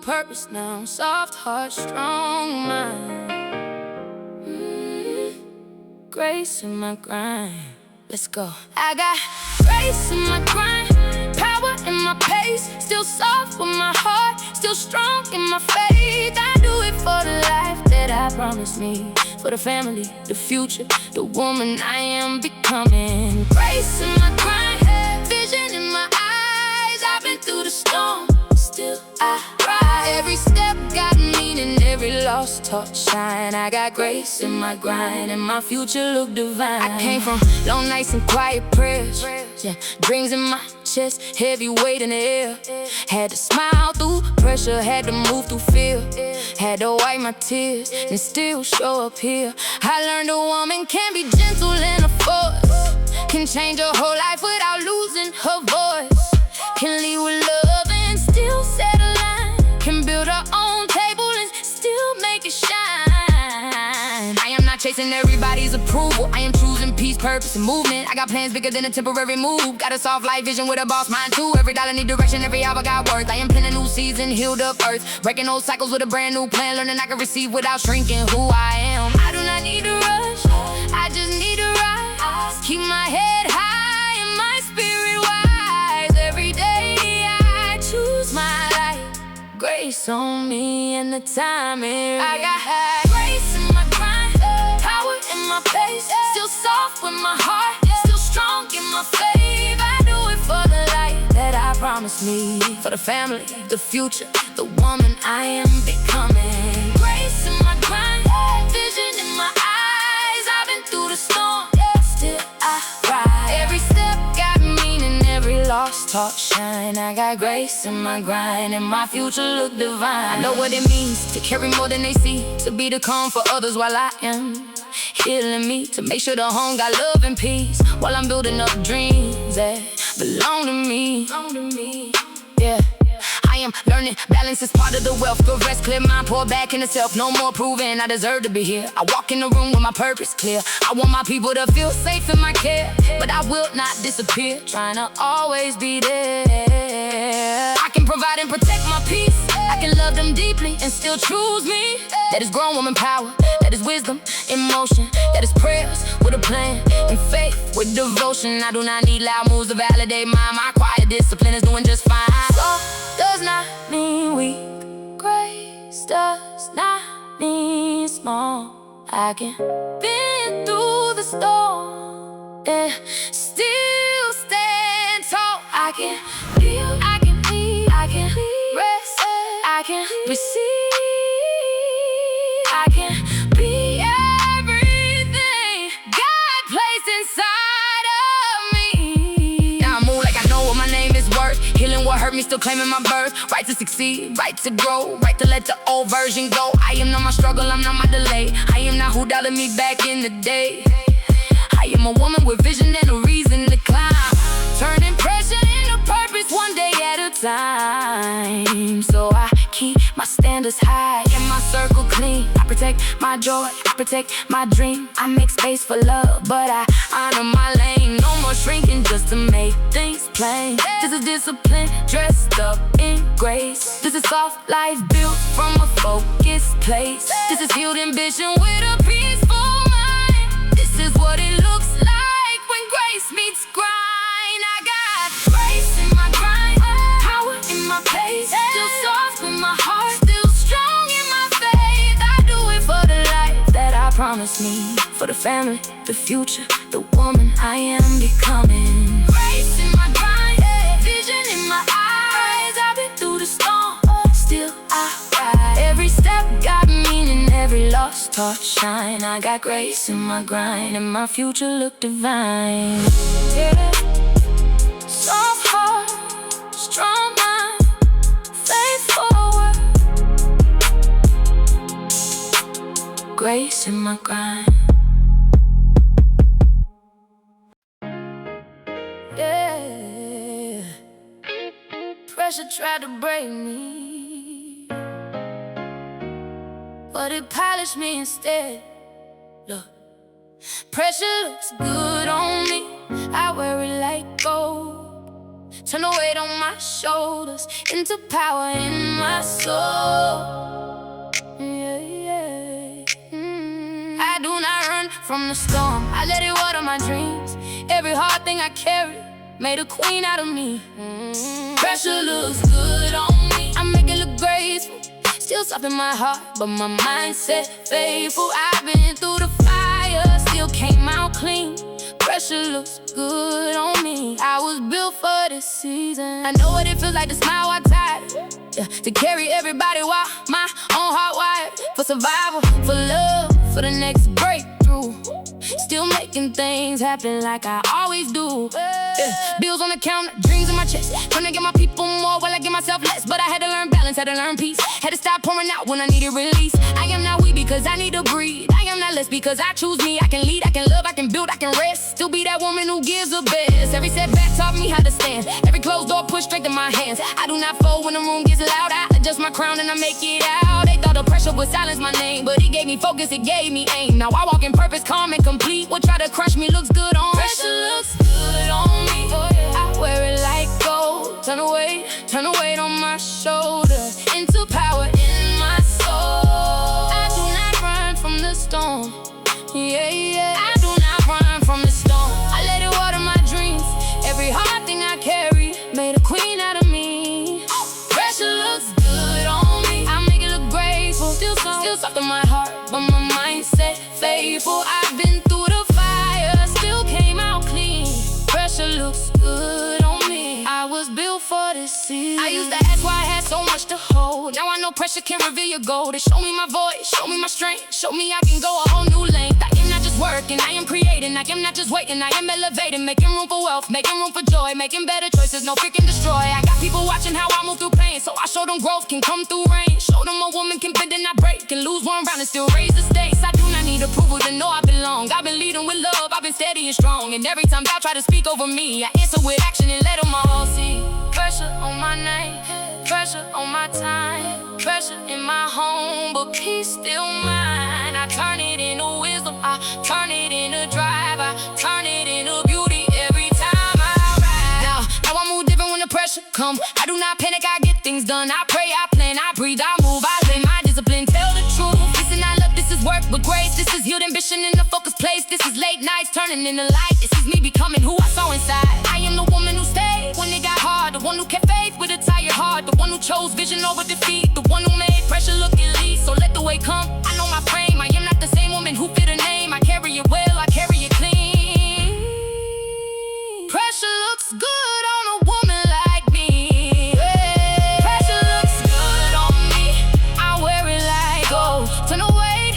purpose now. Soft heart, strong mind. Grace in my grind. Let's go. I got grace in my grind, power in my pace. Still soft with my heart, still strong in my faith. I do it for the life that I promised me, for the family, the future, the woman I am becoming. Grace in my grind, vision in my eyes. I've been through the storm, still I rise. Every step got meaning, every lost touch shine. I got grace in my grind, and my future look divine. I came from long nights and quiet prayers, yeah, dreams in my chest, heavy weight in the air. Had to smile through pressure, had to move through fear. Had to wipe my tears and still show up here. I learned a woman can be gentle and a force, can change her whole life without losing her voice, can lead with love and still set a line, can build her own table and still make it shine. I am not chasing everybody's approval, I am choosing peace, purpose, and movement. I got plans bigger than a temporary move. Got a soft life vision with a boss mind too. Every dollar need direction, every hour got worth. I am planting new season, healed up earth, breaking old cycles with a brand new plan. Learning I can receive without shrinking who I am. I do not need to rush, I just need to rise. Keep my head high and my spirit wise. Every day I choose my life, grace on me and the timing. I got grace in my grind, power in my pace. Still soft with my heart, still strong in my faith. I do it for the life that I promised me, for the family, the future, the woman I am becoming. Grace in my grind, vision in my eyes. I've been through the storm, still I rise. Every step got meaning, every lost talk shine. I got grace in my grind, and my future look divine. I know what it means to carry more than they see, to be the calm for others while I am healing me, to make sure the home got love and peace while I'm building up dreams that belong to me. Yeah, I am learning balance is part of the wealth. Good rest, clear mind, pour back into self. No more proving I deserve to be here. I walk in the room with my purpose clear. I want my people to feel safe in my care, but I will not disappear, trying to always be there. I can provide and protect my peace, I can love them deeply and still choose me. That is grown woman power, that is wisdom in motion, that is prayers with a plan and faith with devotion. I do not need loud moves to validate my quiet discipline is doing just fine. Soft does not mean weak, grace does not mean small. I can bend through the storm and still stand tall. I can feel, I can lead, I can rest, I can receive, I can be everything God placed inside of me. Now I move like I know what my name is worth, healing what hurt me, still claiming my birth. Right to succeed, right to grow, right to let the old version go. I am not my struggle, I'm not my delay. I am not who doubted me back in the day. I am a woman with vision and a reason to climb, turning pressure into purpose one day at a time. So I keep my standards high and my circle clean. I protect my joy, I protect my dream. I make space for love, but I honor my lane. No more shrinking just to make things plain. This is discipline dressed up in grace. This is soft life built from a focused place. This is healed ambition with a peaceful mind. This is what it looks like when grace meets grind. I got grace in my grind, power in my pace. Still soft with my heart, still strong in my faith. I do it for the life that I promised me, for the family, the future, the woman I am becoming. Grace in my grind, vision in my eyes. I've been through the storm, still I rise. Every step got meaning, every lost thought shine. I got grace in my grind, and my future look divine. Yeah. Soft heart, strong mind, faith forward. Grace in my grind. Yeah. Pressure tried to break me, but it polished me instead. Look, pressure looks good on me, I wear it like gold. turn the weight on my shoulders into power in my soul. Yeah, yeah. I do not run from the storm, I let it water my dreams. Every hard thing I carry made a queen out of me. Pressure looks good on me, I make it look graceful. Still soft in my heart, but my mindset faithful. I've been through the fire, still came out clean. Pressure looks good on me, I was built for this season. I know what it feels like to smile while tired, yeah, to carry everybody while my own heart wired. For survival, for love, for the next breakthrough. Still making things happen like I always do. Yeah. Bills on the counter, dreams in my chest. Trying to get my people more while I give myself less. But I had to learn balance, had to learn peace. Had to stop pouring out when I needed release. I am not weak because I need to breathe. I am not less because I choose me. I can lead, I can love, I can build, I can rest. Still be that woman who gives the best. Every setback taught me how to stand. Every closed door pushed strength in my hands. I do not fold when the room gets loud. I adjust my crown and I make it out. They thought the pressure would silence my name, but it gave me focus, it gave me aim. Now I walk in purpose, calm and complete. What try to crush me looks good on me. Pressure looks good on me. I wear it like gold. Turn the weight on my shoulders into power in my soul. I do not run from the storm. Yeah, yeah. I do not run from the storm. I let it water my dreams. Every hard thing I carry made a queen out of me. Pressure looks good on me, I make it look graceful. Still soft in my heart, but my mindset faithful. I've been through the fire, still came out clean. Pressure looks good on me, I was built for this season. I used to ask why I had so much to hold. Now I know pressure can reveal your gold. It showed me my voice, showed me my strength, showed me I can go a whole new length. I am not just working, I am creating. I am not just waiting, I am elevating. Making room for wealth, making room for joy. Making better choices, no fear can destroy. I got people watching how I move through pain, so I show them growth can come through rain. Show them a woman can bend and not break, can lose one round and still raise the stakes. I do not need approval to know I belong. I've been leading with love, I've been steady and strong. And every time y'all try to speak over me, I answer with action and let them all see. Pressure on my name, pressure on my time, pressure in my home, but peace still mine. I turn it into wisdom, I turn it into drive, I turn it into beauty every time I ride. Now I move different when the pressure come. I do not panic, I get things done. I pray, I plan, I breathe, I move, I live my discipline. Tell the truth, this is not love, this is work with grace. This is healed ambition in the focus place. This is late nights turning into light. This is me becoming who I saw inside. I am the woman who stayed when it got hard, the one who kept faith with a tired heart, the one who chose vision over defeat, the one who made pressure look elite. So let the weight come, I know my frame. I am not the same woman who fit a name. I carry it well, I carry it clean. Pressure looks good on a woman like me. Pressure looks good on me, I wear it like gold. Turn the weight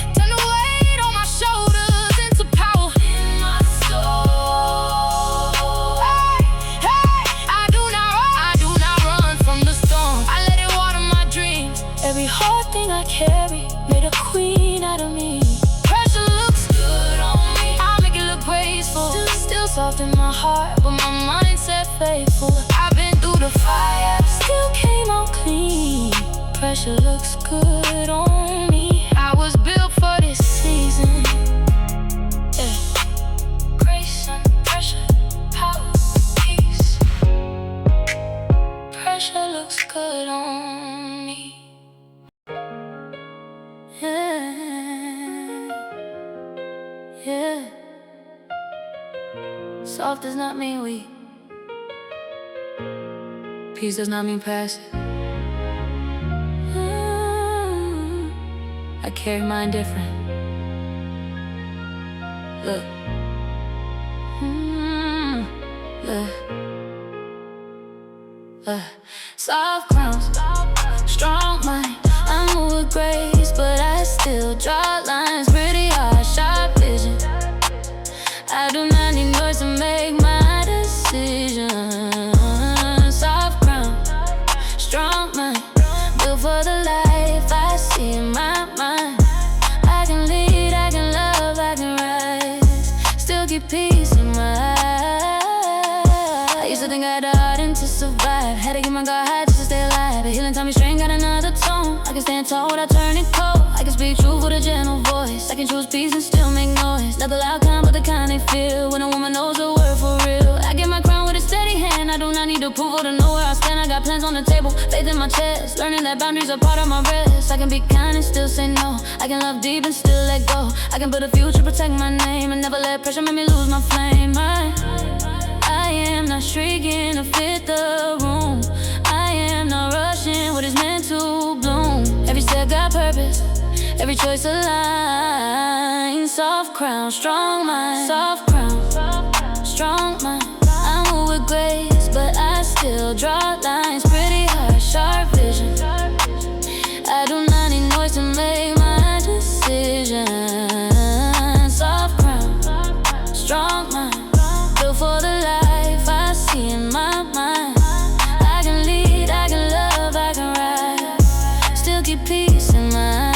on my shoulders into power in my soul. Hey, I do not run from the storm. I let it water my dreams. Every hard thing I carry made a queen out of me. Pressure looks good on me, I make it look graceful. Still soft in my heart, but my mindset faithful. I've been through the fire, still came out clean. Pressure looks good on me, I was built for this season. Yeah. Grace and pressure, power, peace. Pressure looks good on me. Yeah, yeah. Soft does not mean weak. Peace does not mean passive. I carry mine different. Look. Look. Soft crowns, strong mind. I move with grace, but I still draw lines. Pretty hard, sharp vision. I do not need noise to make my decision. Soft ground, strong mind, built for the life I see in my mind. I can lead, I can love, I can rise, still keep peace in my eyes. I used to think I had the hardened to survive, had to get my guard high just to stay alive. But healing taught me strength, got another tone. I can stand tall without turning cold. I can speak truth with a gentle voice. I can choose peace and still make noise. Not the loud kind, but the kind they feel when a woman knows her word for real. I get my crown with a steady hand. I do not need approval to know where I stand. I got plans on the table, faith in my chest, learning that boundaries are part of my rest. I can be kind and still say no. I can love deep and still let go. I can build a future, protect my name, and never let pressure make me lose my flame. I am not shrieking to fit the room. I am not rushing what is meant to bloom. Every step got purpose, every choice aligned. Soft crown, strong mind. Soft crown, strong mind. I move with grace, but I still draw lines. Pretty hard, sharp vision. I do not need noise to make my decision. Soft crown, strong mind. Built for the life I see in my mind. I can lead, I can love, I can ride. Still keep peace in mind.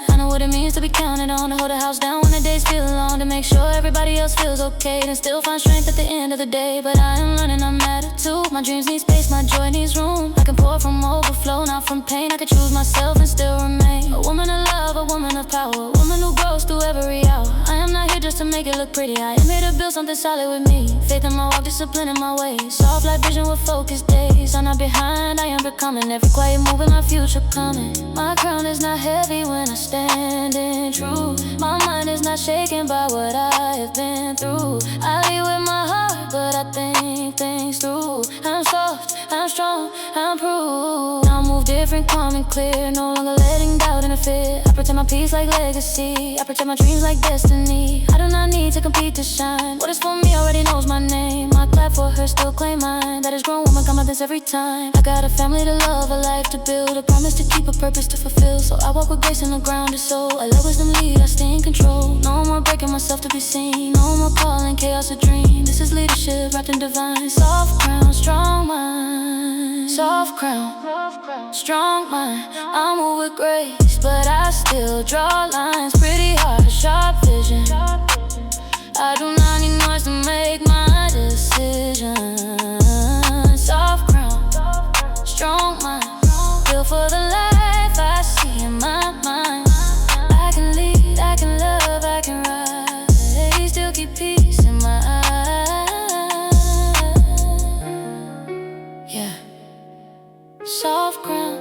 I know what it means to be counted on, to hold a house down when the days feel long, to make sure everybody else feels okay, and still find strength at the end of the day. But I am learning I'm matter too. My dreams need space, my joy needs room. I can pour from overflow, not from pain. I can choose myself and still remain a woman of love, a woman of power, a woman who grows through every hour. I am not here just to make it look pretty. I am here to build something solid with me. Faith in my walk, discipline in my ways. Soft light vision with focused days. I'm not behind, I am becoming. Every quiet move in my future coming. My crown is not heavy when I stand in truth. My mind is not shaken by what I have been through. I lead with my heart, but I think things through. I'm soft, I'm strong, I'm proof. Now I move different, calm and clear. No longer letting doubt interfere. I protect my peace like legacy. I protect my dreams like destiny. I do not need to compete to shine. What is for me already knows my name. I clap for her, still claim mine. That is grown woman, come out this every time. I got a family to love, a life to build, a promise to keep, a purpose to fulfill. So I walk with grace in the ground is soul. I let wisdom lead, I stay in control. No more breaking myself to be seen. No more calling chaos a dream. This is leadership wrapped in divine. Soft crown, strong mind. Soft crown, strong mind. I move with grace, but I still draw lines. Pretty hard, sharp vision. I do not need noise to make my decision. Soft crown, strong mind. Built for the life I see in my mind. I can lead, I can love, I can ride. Still keep peace in my eyes. Yeah. Soft crown,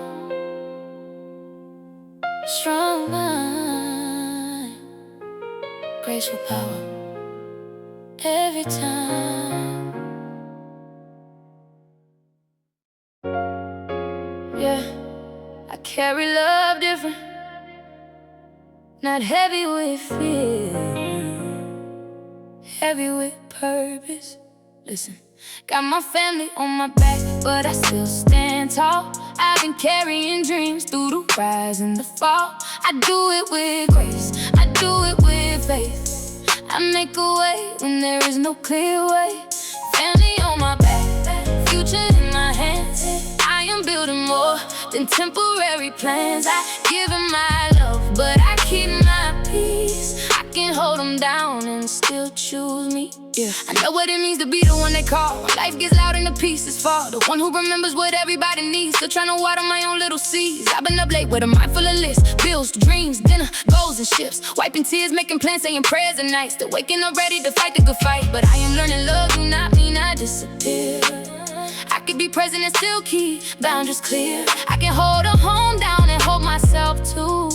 strong mind. Graceful power every time. Yeah, I carry love different, not heavy with fear, heavy with purpose. Listen, got my family on my back, but I still stand tall. I've been carrying dreams through the rise and the fall. I do it with grace, I do it with faith. I make a way when there is no clear way. Family on my back, future in my hands. I am building more than temporary plans. I give them my love, but I keep my peace. I can hold them down and still choose me. Yeah, I know what it means to be the one they call when life gets loud and the pieces fall. The one who remembers what everybody needs. Still trying to water my own little seeds. I've been up late with a mind full of lists, bills, dreams, dinner, goals and ships. Wiping tears, making plans, saying prayers at night. Still waking up ready to fight the good fight. But I am learning love do not mean I disappear. I could be present and still keep boundaries clear. I can hold a home down and hold myself too.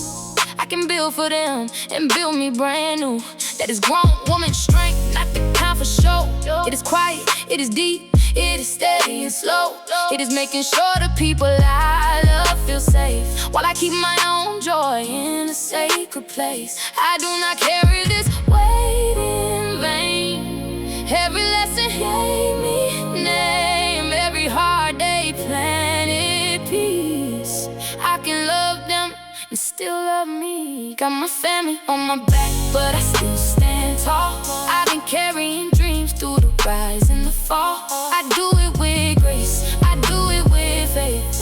I can build for them and build me brand new. That is grown woman strength, not the kind for show. It is quiet, it is deep, it is steady and slow. It is making sure the people I love feel safe, while I keep my own joy in a sacred place. I do not carry this weight in vain. Every lesson gave me name, every hard day planted peace. I can love them and still love me. Got my family on my back, but I still stand tall. I've been carrying dreams through the rise and the fall. I do it with grace, I do it with faith.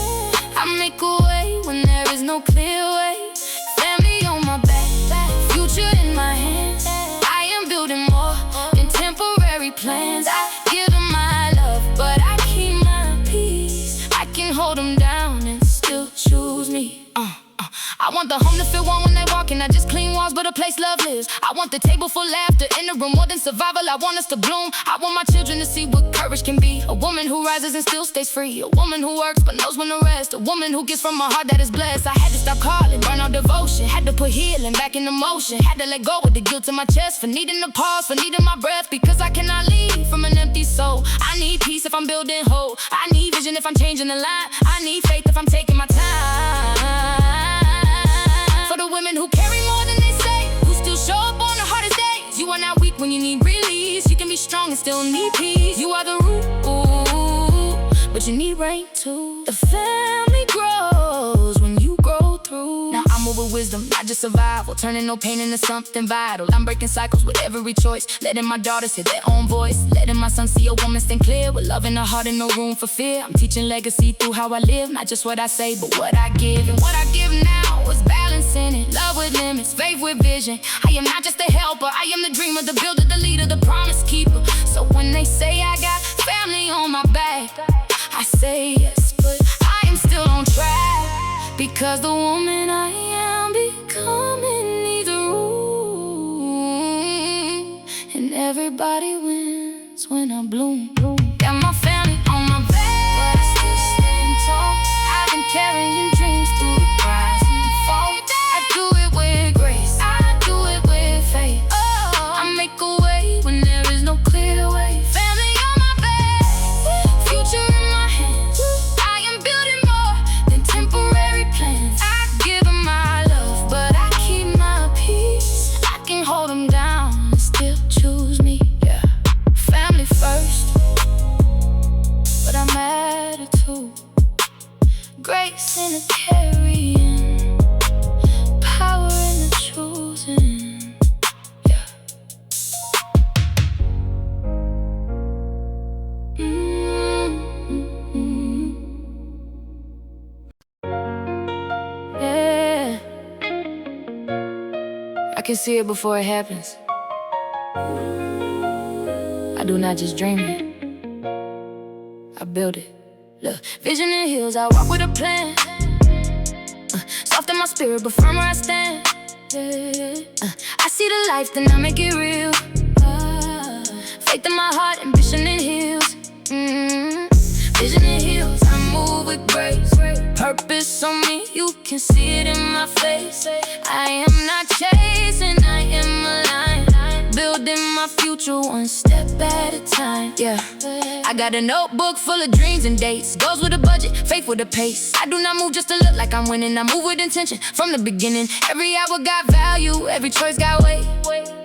I make a way when there is no clear way. Family on my back, future in my hands. I am building more than temporary plans. I give them my love, but I keep my peace. I can hold them down and still choose me. I want want the home to feel warm when they walk in, not just clean walls, but a place love lives. I want the table for laughter in the room, more than survival. I want us to bloom. I want my children to see what courage can be. A woman who rises and still stays free. A woman who works but knows when to rest. A woman who gives from a heart that is blessed. I had to stop calling, burn out devotion. Had to put healing back into motion. Had to let go with the guilt in my chest, for needing to pause, for needing my breath. Because I cannot leave from an empty soul. I need peace if I'm building hope. I need vision if I'm changing the line. I need faith if I'm taking my time. For the women who carry more than they say, who still show up on the hardest days. You are not weak when you need release. You can be strong and still need peace. You are the root, but you need rain too. The family grows when you grow through. Now I move with wisdom, not just survival. Turning no pain into something vital. I'm breaking cycles with every choice. Letting my daughters hear their own voice. Letting my son see a woman stand clear, with love in her heart and no room for fear. I'm teaching legacy through how I live. Not just what I say, but what I give. And what I give now is balancing it. Love with limits, faith with vision. I am not just a helper, I am the dreamer, the builder, the leader, the promise keeper. So when they say I got family on my back, I say yes, but I am still on track. Because the woman I am becoming needs a room. And everybody wins when I bloom. Got my family on my back, but I still stand tall. I've been carrying dreams through the rise and fall. I do it with grace, I do it with faith. I make a way when there is no clear way. Family on my back, future in my hands. I am building more than temporary plans. I give them my love, but I keep my peace. I can hold them down and still choose me. Yeah, family first, but I'm attitude. Grace in the carrying, power in the choosing. Yeah. Yeah. I can see it before it happens. I do not just dream it, I build it. Look, vision in hills, I walk with a plan. Soft in my spirit, but firm where I stand. I see the life, then I make it real. Faith in my heart, ambition in heels. Vision in heels, I move with grace. Purpose on me, you can see it in my face. I am not chasing, I am aligned. Building my future one step at a time. Yeah, I got a notebook full of dreams and dates. Goals with a budget, faith with a pace. I do not move just to look like I'm winning. I move with intention from the beginning. Every hour got value, every choice got weight.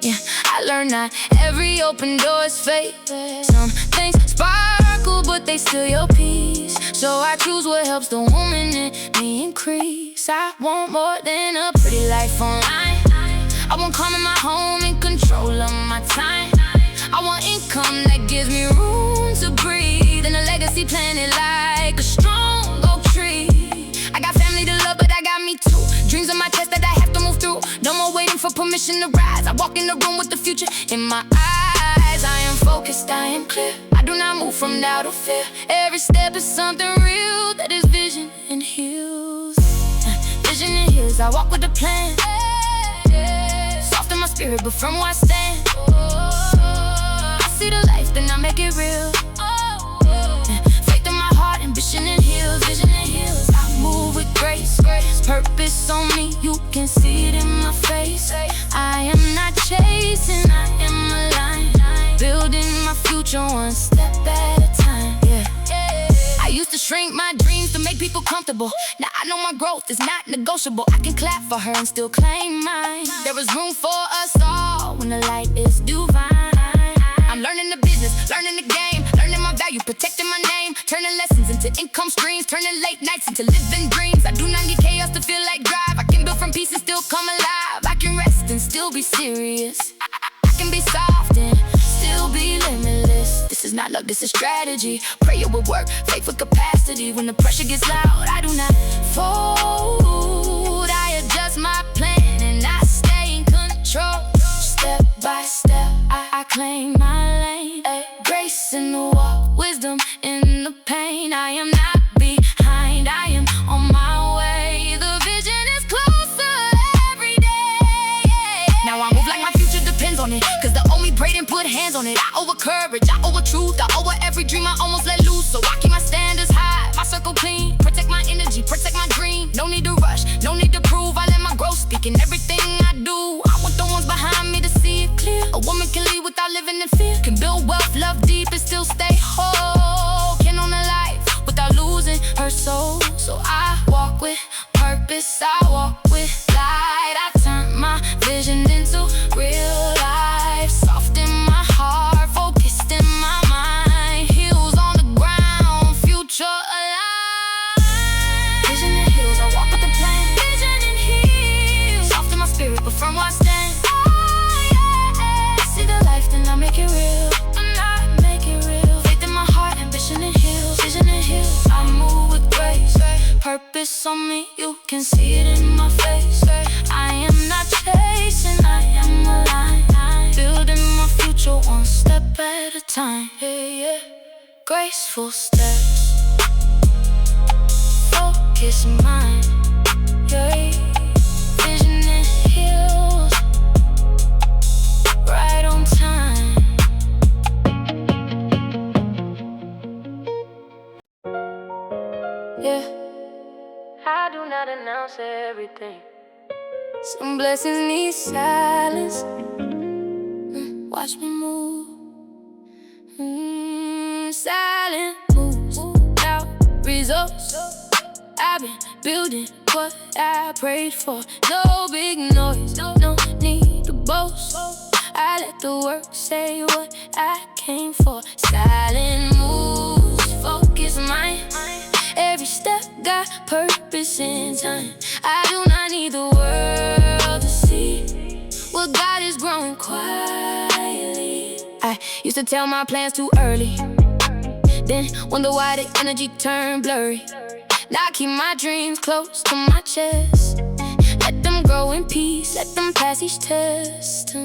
Yeah, I learned that every open door is fate. Some things sparkle, but they steal your peace. So I choose what helps the woman in me increase. I want more than a pretty life online. I want calm in my home and control of my time. I want income that gives me room to breathe, and a legacy planted like a strong oak tree. I got family to love, but I got me too. Dreams on my chest that I have to move through. No more waiting for permission to rise. I walk in the room with the future in my eyes. I am focused, I am clear. I do not move from doubt or fear. Every step is something real that is vision and heals. Vision and heals, I walk with a plan. Soft in my spirit, but from where I stand. I see the life, then I make it real. Faith in my heart, ambition and heals. Vision and heals, I move with grace. Purpose on me, you can see it in my face. I am not chasing, I am aligned. Building my future one step at a time. Yeah. I used to shrink my dreams to make people comfortable. Now I know my growth is not negotiable. I can clap for her and still claim mine. There is room for us all when the light is divine. I'm learning the business, learning the game, learning my value, protecting my name, turning lessons into income streams, turning late nights into living dreams. I do not need chaos to feel like drive. I can build from peace and still come alive. I can rest and still be serious. I can be soft and still be limitless. This is not luck, this is strategy. Prayer will work, faith with capacity. When the pressure gets loud, I do not fold. I adjust my plan and I stay in control. Step by step, I claim my lane. Grace in the walk, wisdom in the pain. I am not behind, I am on my way. The vision is closer on it. I over courage, I over truth, I over every dream I almost let loose. So I keep my standards high, my circle clean. Protect my energy, protect my dream. No need to rush, no need to prove. I let my growth speak in everything I do. I want the ones behind me to see it clear. A woman can lead without living in fear. Can build wealth, love deep, and still stay whole. Can own a life without losing her soul. So I walk with purpose, I walk with light. I turn my vision into real life. Soft in my heart, focused in my mind. Heels on the ground, future alive. Vision and heels, I walk with the plan. Vision and heels, soft in my spirit, but firm where I stand. Oh yeah, see the life, then I make it real. I make it real. Faith in my heart, ambition and heels. Vision and heels, I move with grace. Purpose on me, you can see it in my face. I am not chasing, I am aligned. Building my future one step at a time. Graceful steps, focus mind. Vision and heels, right on time. I do not announce everything. Some blessings need silence. Watch me move. Silent moves, without results. I've been building what I prayed for. No big noise, no need to boast. I let the work say what I came for. Silent moves, focus mind. Every step got purpose in time. I do not need the world to see what God is growing quietly. I used to tell my plans too early, then wonder why the energy turned blurry. Now I keep my dreams close to my chest. Let them grow in peace, let them pass each test.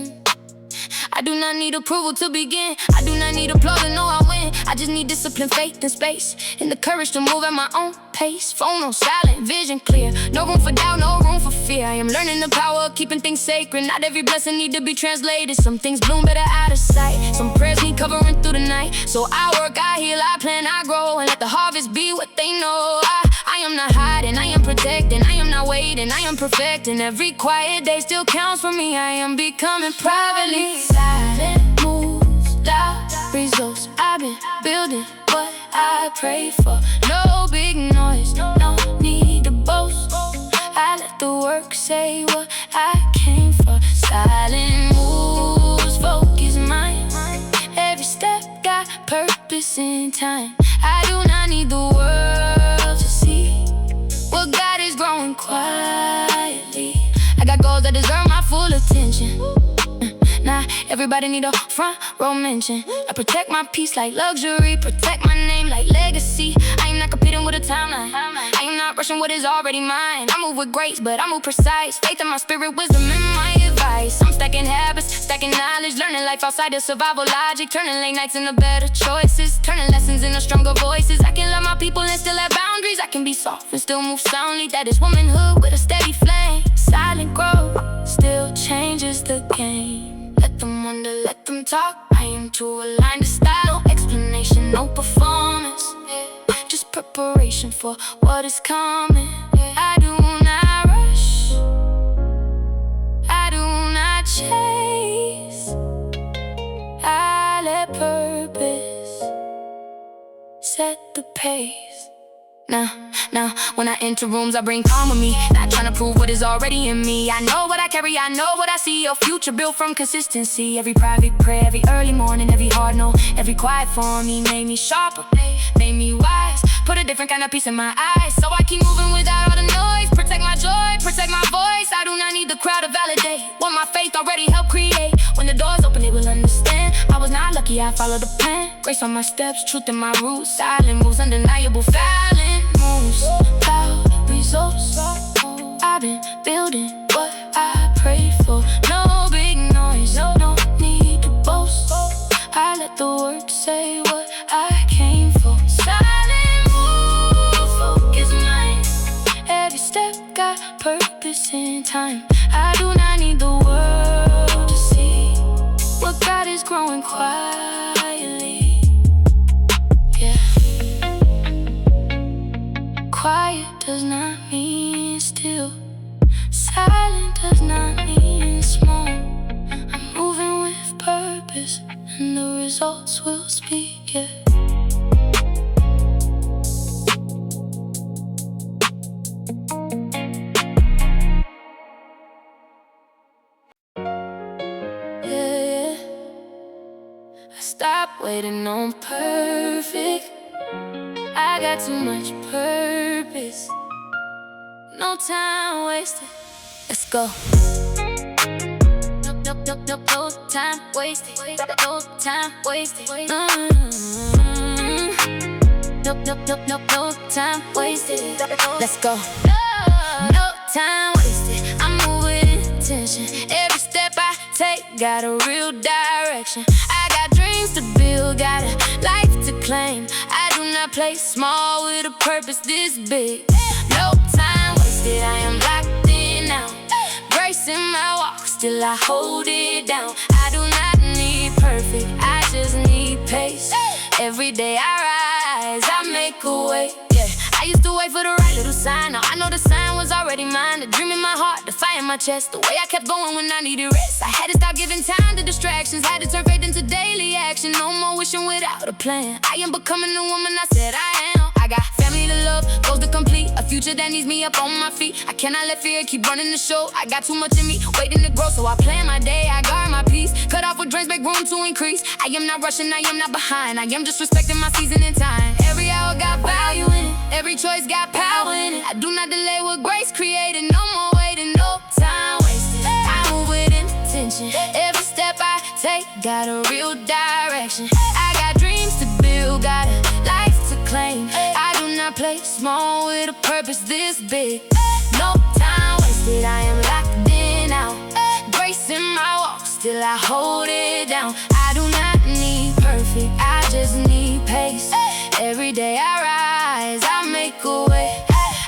I do not need approval to begin. I do not need applause to know I win. I just need discipline, faith, and space, and the courage to move at my own pace. Phone on silent, vision clear. No room for doubt, no room for fear. I am learning the power of keeping things sacred. Not every blessing need to be translated. Some things bloom better out of sight. Some prayers need covering through the night. So I work, I heal, I plan, I grow, and let the harvest be what they know. I am not hiding, I am protecting. I am not waiting, I am perfecting. Every quiet day still counts for me. I am becoming privately. Silent moves, loud results. I've been building what I prayed for. No big noise, no need to boast. I let the work say what I came for. Silent moves, focus mind. Every step got purpose in time. I do not need the world to see what God is growing quietly. I got goals that deserve my full attention. Nah, everybody need a front row mention. I protect my peace like luxury, protect my name like legacy. I am not competing with a timeline. I am not rushing what is already mine. I move with grace, but I move precise. Faith in my spirit, wisdom in my advice. I'm stacking habits, stacking knowledge, learning life outside of survival logic, turning late nights into better choices, turning lessons into stronger voices. I can love my people and still have boundaries. I can be soft and still move soundly. That is womanhood with a steady flame. Silent growth still changes the game. Let them wonder, let them talk. I am too aligned to style. No explanation, no performance, just preparation for what is coming. I do not rush, I do not chase. I let purpose set the pace. Now, when I enter rooms, I bring calm with me. Not trying to prove what is already in me. I know what I carry, I know what I see. A future built from consistency. Every private prayer, every early morning, every hard no, every quiet form. He made me sharper, made me wise. Put a different kind of peace in my eyes. So I keep moving without all the noise. Protect my joy, protect my voice. I do not need the crowd to validate what my faith already helped create. When the doors open, they will understand. I was not lucky, I followed the plan. Grace on my steps, truth in my roots. Silent moves, undeniable. Silent moves, loud results. I've been building what I prayed for. No big noise, no need to boast. I let the work say what I came for. Silent move, focus mine. Every step got purpose in time. I do not need the world to see what God is growing quiet. Quiet does not mean still. Silent does not mean small. I'm moving with purpose, and the results will speak, yeah. Stop waiting on perfect. I got too much purpose. No time wasted. Let's go. No time wasted. No time wasted. No time wasted. Let's go. No time wasted. I'm moving with intention. Every step I take got a real direction. I got dreams to build, got a life to claim. I do not play small with a purpose this big. No time wasted, I am locked in now. Bracing my walk, still I hold it down. I do not need perfect, I just need pace. Every day I rise, I make a way, yeah. I used to wait for the right little sign. Now I know the sign was already mine. The dream in my heart, the fire in my chest. The way I kept going when I needed rest. I had to stop giving time to distractions. Had to turn faith into daily action. No more wishing without a plan. I am becoming the woman I said I am. I got family to love, goals to complete, a future that needs me up on my feet. I cannot let fear keep running the show. I got too much in me, waiting to grow. So I plan my day, I guard my peace. Cut off what drains, make room to increase. I am not rushing, I am not behind. I am just respecting my season and time. Every hour got value in it, every choice got power in it. I do not delay what grace created. No more waiting, no time wasted. I move with intention. Every step I take got a real direction. I got dreams to build, got a life to claim. I do not play small with a purpose this big. No time wasted, I am locked in now. Bracing my walk, still I hold it down. I do not need perfect, I just need pace. Every day I rise, I make a way.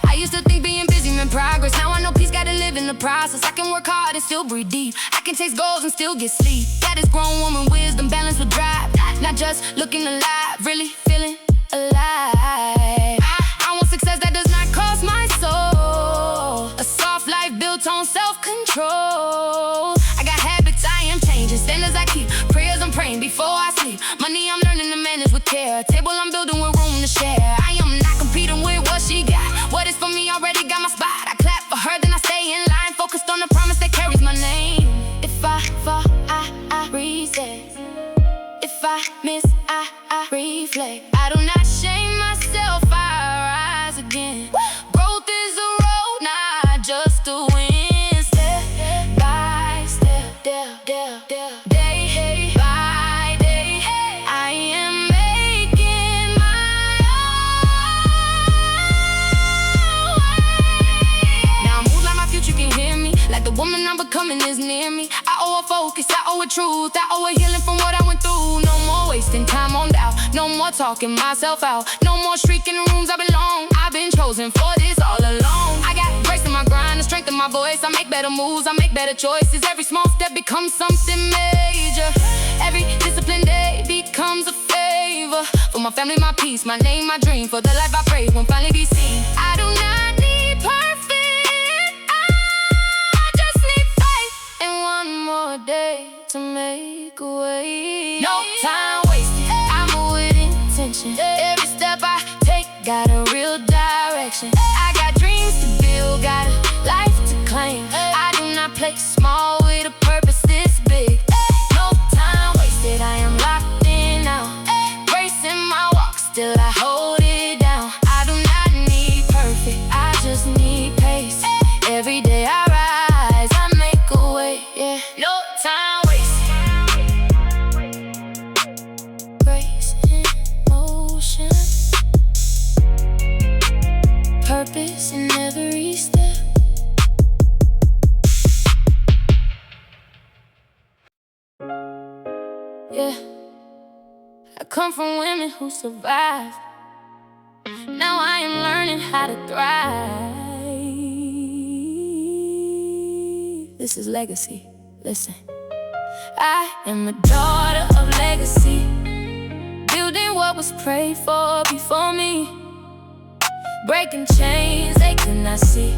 I used to think being busy meant progress. Now I know peace, gotta live in the process. I can work hard and still breathe deep. I can chase goals and still get sleep. That is grown woman wisdom, balance with drive. Not just looking alive, really feeling alive. I want success that does not cost my soul. A soft life built on self-control. I got habits I am changing, standards I keep, prayers I'm praying before I sleep. Money I'm learning to manage with care, a table I'm building with room to share. I am not competing with what she got. What is for me already got my spot. I clap for her, then I stay in line, focused on the promise that carries my name. If I fall, I reset. If I miss, I reflect. I do not shame myself, I rise again. Growth is a road, not just a win. Step by step, day by day, I am making my own way. Now I move like my future can hear me, like the woman I'm becoming is near me. I owe a focus, I owe a truth, I owe a healing from what I went through. No more wasting time on doubt, no more talking myself out, no more shrieking in rooms I belong. I've been chosen for this all along. I got grace in my grind, the strength in my voice. I make better moves, I make better choices. Every small step becomes something major. Every disciplined day becomes a favor. For my family, my peace, my name, my dream. For the life I pray won't finally be seen. I do not need perfect, I just need faith and one more day to make a way. No time wasted, I move with intention. Every step I take got a real direction. I got dreams to build, got a life to claim. I do not play small with a purpose this big. No time wasted, I am locked in now. Bracing my walk, still I hold it down. I do not need perfect, I just need pace. Every day I rise, I make a way, yeah. No time wasted. Grace in motion, purpose in every step. Yeah, I come from women who survived. Now I am learning how to thrive. This is legacy, listen. I am a daughter of legacy, building what was prayed for before me. Breaking chains they could not see,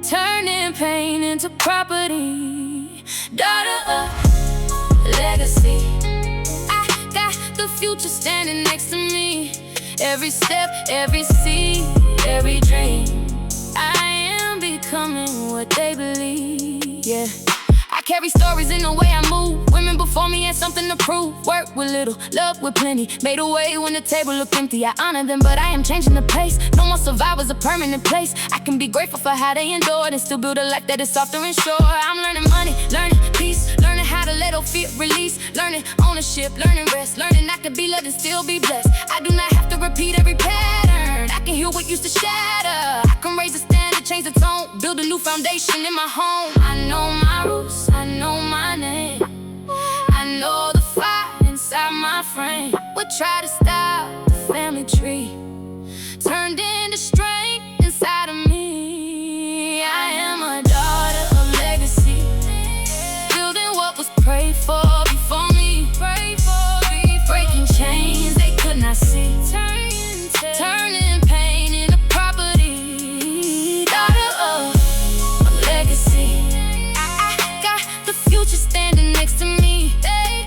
turning pain into property. Daughter of legacy. I got the future standing next to me. Every step, every seed, every dream. I am becoming what they believe, yeah. I carry stories in the way I move. Women before me had something to prove. Work with little, love with plenty. Made a way when the table looked empty. I honor them, but I am changing the pace. No more survivors, a permanent place. I can be grateful for how they endured and still build a life that is softer and sure. I'm learning money, learning peace, learning how to let old fear release, learning ownership, learning rest, learning I could be loved and still be blessed. I do not have to repeat every pattern. I can heal what used to shatter. I can raise the standard, change the tone, build a new foundation in my home. I know my roots, I know my name. I know the fire inside my frame. Would try to stop the family tree, turned into strength inside of me. I am a daughter of legacy, building what was prayed for before me. Breaking chains they could not see, turning pain into property. Daughter of legacy. I got the future standing next to me.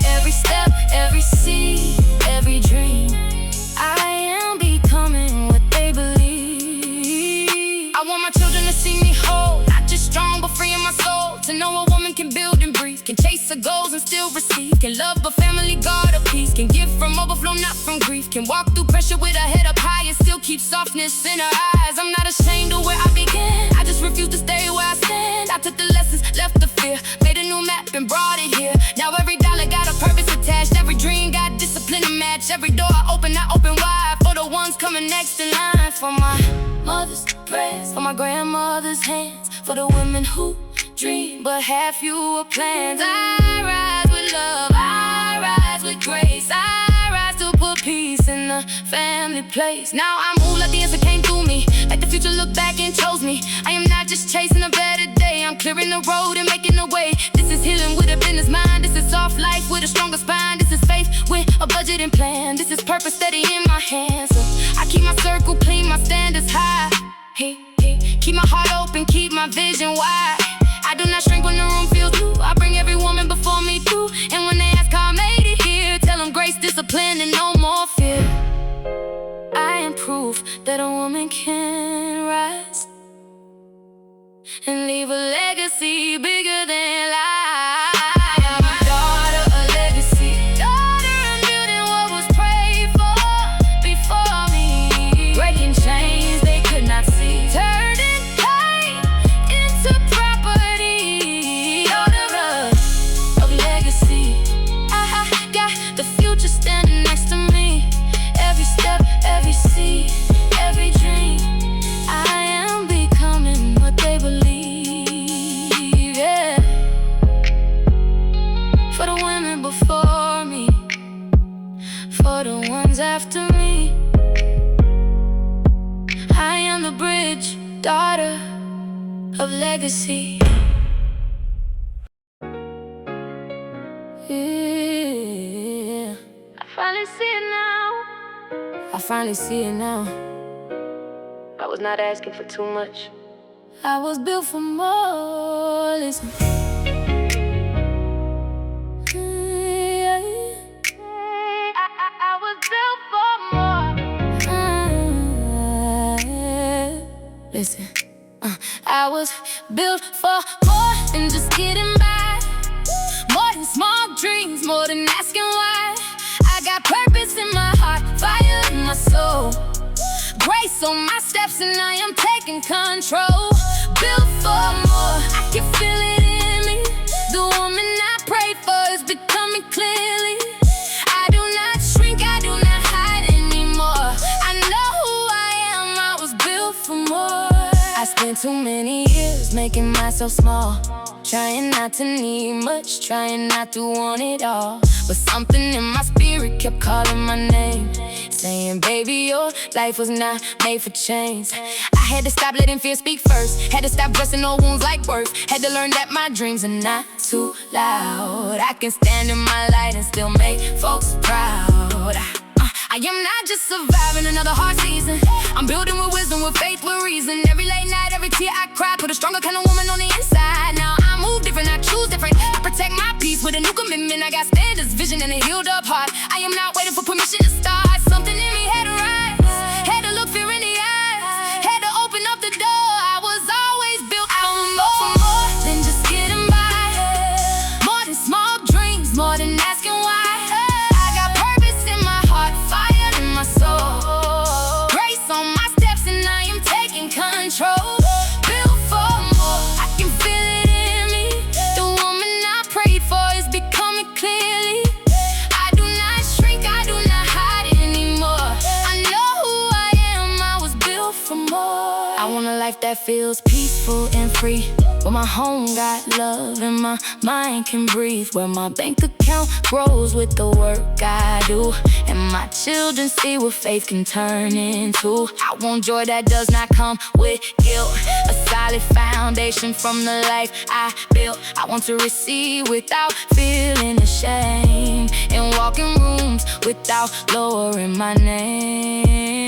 Every step, every seed, every dream. I am becoming what they believe. I want my children to see me whole, not just strong but free in my soul. To know a woman can build and breathe, can chase her goals and still receive, can love a family, guard a peace, can give from overflow, not from grief, can walk through pressure with her head up high and still keep softness in her eyes. I'm not ashamed of where I began, I just refuse to stay where I stand. I took the lessons, left the fear, made a new map and brought it here. Now every dollar got a purpose attached, every dream got discipline to match. Every door I open wide for the ones coming next in line. For my mother's prayers, for my grandmother's hands, for the women who dream but have fewer plans. I rise with love, I rise with grace, I rise to put peace in the family place. Now I move like the answer came through me, like the future looked back and chose me. I am not just chasing a better day, I'm clearing the road and making the way. This is healing with a business mind, this is soft life with a stronger spine. This is faith with a budget and plan, this is purpose steady in my hands. So I keep my circle clean, my standards high. Keep my heart open, keep my vision wide. I do not shrink when the room feels new. I bring every woman before me through. And when they ask how I made it here, tell them grace, discipline, and no more fear. I am proof that a woman can rise and leave a legacy bigger than life. I'm a daughter of legacy, daughter of building what was prayed for before me. Breaking chains they could not see, turning pain into property. Daughter of legacy. I got the future standing next to me. Every step, every seed, every dream. I am becoming what they believe, yeah. For the women before me, for the ones after me. I am the bridge, daughter of legacy. Yeah. I finally see it now. I finally see it now. I was not asking for too much. I was built for more. Listen. I was built for more. Listen. I was built for more than just getting by, more than small dreams, more than asking why. I got purpose in my heart, fire in my soul, grace on my steps, and I am taking control. Built for more, I can feel it in me. The woman I prayed for is becoming clearly. I do not shrink, I do not hide anymore. I know who I am, I was built for more. I spent too many years making myself small, trying not to need much, trying not to want it all. But something in my spirit kept calling my name, saying, baby, your life was not made for change. I had to stop letting fear speak first, had to stop dressing old wounds like worth, had to learn that my dreams are not too loud. I can stand in my light and still make folks proud. I am not just surviving another hard season. I'm building with wisdom, with faith, with reason. Every late night, every tear I cry, put a stronger kind of woman on the inside. Now I move different, I choose different. I protect my peace with a new commitment. I got standards, vision, and a healed up heart. I am not waiting for permission to start. Something in me had to rise, had to look fear in the eyes, had to open up the door. I was always built for more than just getting by, more than small dreams, more than asking why. I got purpose in my heart, fire in my soul, grace on my steps, and I am taking control. Built for more, I can feel it in me. The woman I prayed for is becoming clearly. I do not shrink, I do not hide anymore. I know who I am, I was built for more. I want a life that feels peaceful and free, where my home got love and my mind can breathe, where my bank account grows with the work I do, and my children see what faith can turn into. I want joy that does not come with guilt, a solid foundation from the life I built. I want to receive without feeling ashamed, and walk in rooms without lowering my name.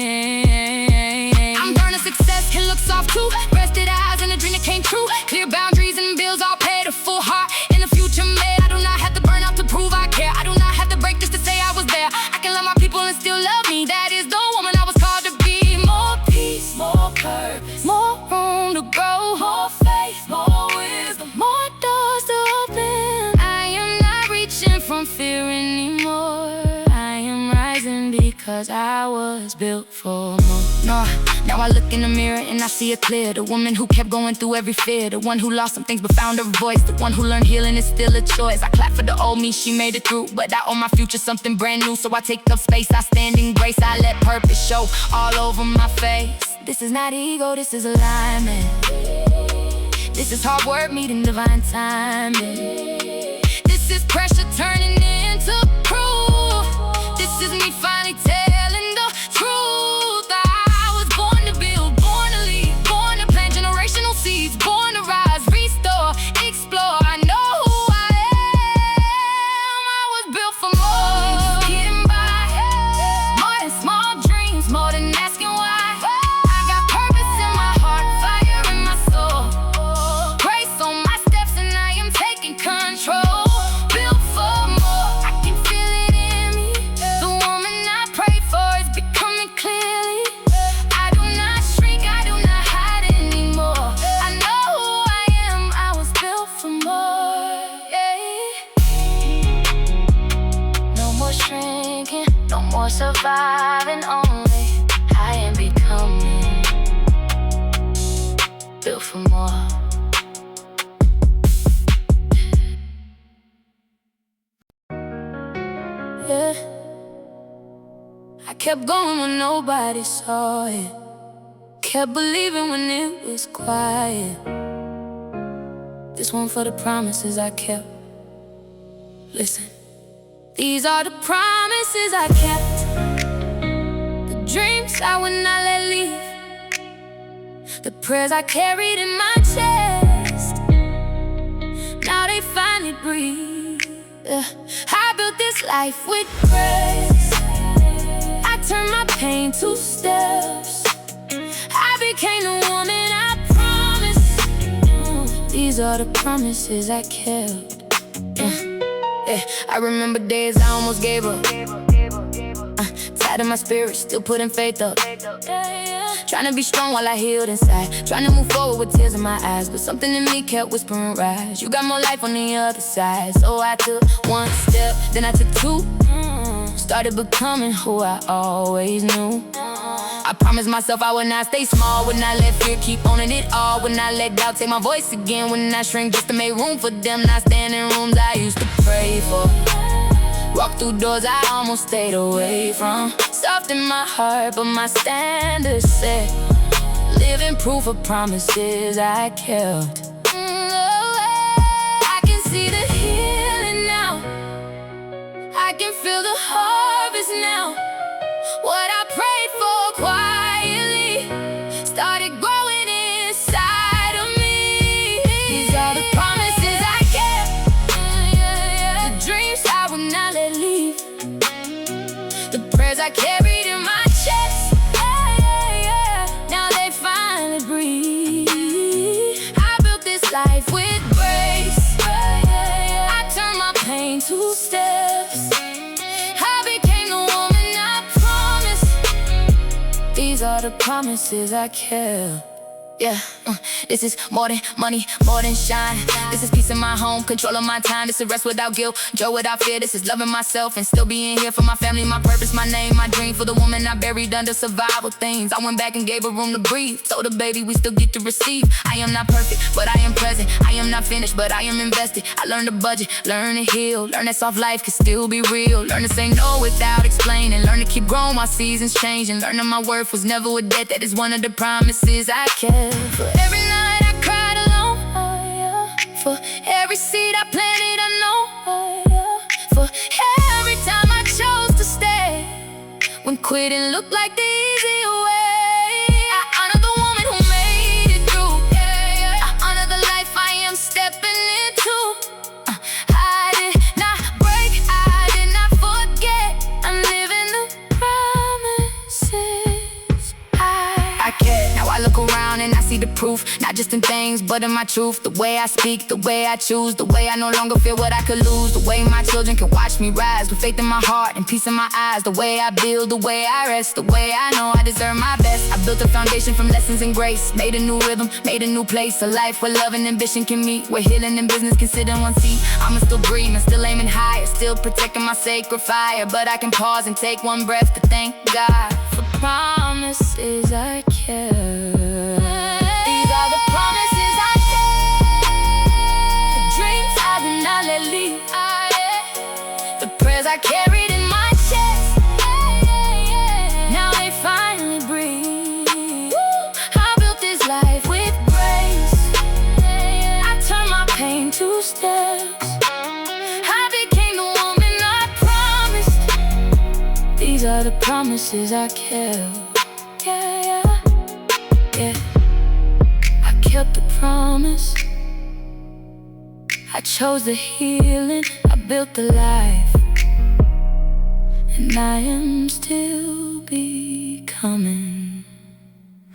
I'm burning success, can look soft too, rested eyes and a dream that came true. Clear boundaries and bills all paid, a full heart in the future made. I do not have to burn out to prove I care. I do not have to break just to say I was there. I can love my people and still love me. That is the woman I was called to be. More peace, more purpose, more room to grow, more faith, more wisdom, more doors to open. I am not reaching from fear anymore. I am rising because I was built for more. No, now I look in the mirror and I see it clear. The woman who kept going through every fear, the one who lost some things but found her voice, the one who learned healing is still a choice. I clap for the old me, she made it through, but I owe my future something brand new. So I take up space, I stand in grace, I let purpose show all over my face. This is not ego, this is alignment. This is hard work meeting divine timing. This is pressure turning into proof. This is me finally telling the truth. I was born to build, born to lead, born to plant generational seeds, born to rise, restore, explore. I know who I am. I was built for more. Getting by, more than small dreams, more than asking why. I got purpose in my heart, fire in my soul, grace on my steps, and I am taking control. Built for more, I can feel it in me. The woman I prayed for is becoming clearly. I do not shrink, I do not hide anymore. I know who I am, I was built for more. No more shrinking, no more surviving, only I am becoming built for more. Yeah, I kept going when nobody saw it, kept believing when it was quiet. This one for the promises I kept. Listen, these are the promises I kept, the dreams I would not let leave, the prayers I carried in my chest. Now they finally breathe. I built this life with grace. I turned my pain to steps. I became the woman I promised. These are the promises I kept. I remember days I almost gave up, tied in my spirit, still putting faith up. Trying to be strong while I healed inside, trying to move forward with tears in my eyes, but something in me kept whispering, rise. You got more life on the other side. So I took one step, then I took two, started becoming who I always knew. I promised myself I would not stay small, would not let fear keep owning it all, would not let doubt take my voice again, would not shrink just to make room for them, not stand in rooms I used to pray for, walk through doors I almost stayed away from. Soft in my heart, but my standards set, living proof of promises I kept. I can see the healing now, I can feel the harvest now. What I prayed for quietly started growing inside of me. These are the promises I kept, the dreams I would not let leave, the prayers I carried These are the promises I kept. Yeah, this is more than money, more than shine. This is peace in my home, control of my time. This is rest without guilt, joy without fear. This is loving myself and still being here for my family, my purpose, my name, my dream. For the woman I buried under survival things, I went back and gave her room to breathe. Told her, baby, we still get to receive. I am not perfect, but I am present. I am not finished, but I am invested. I learned to budget, learn to heal. Learn that soft life can still be real. Learn to say no without explaining. Learn to keep growing while seasons changing. Learn that my worth was never a debt. That is one of the promises I kept. For every night I cried alone, oh yeah. For every seed I planted unknown, oh yeah. For every time I chose to stay when quitting looked like the easy way. I honor the woman who made it through, yeah, yeah. I honor the life I am stepping into. I did not break, I did not forget. I'm living the promises I kept. Now I look around and I see the proof, not just in things, but in my truth. The way I speak, the way I choose, the way I no longer fear what I could lose. The way my children can watch me rise with faith in my heart and peace in my eyes. The way I build, the way I rest, the way I know I deserve my best. I built a foundation from lessons and grace, made a new rhythm, made a new place. A life where love and ambition can meet, where healing and business can sit in one seat. I'ma still breathing, still aiming higher, still protecting my sacred fire. But I can pause and take one breath to thank God for promises I kept. These are the promises I kept. The dreams I did not let leave. The prayers I carried in my chest. Now they finally breathe. I built this life with grace. I turned my pain to steps. I became the woman I promised. These are the promises I kept. Yeah, yeah, yeah. I kept the promise. I chose the healing. I built the life, and I am still becoming.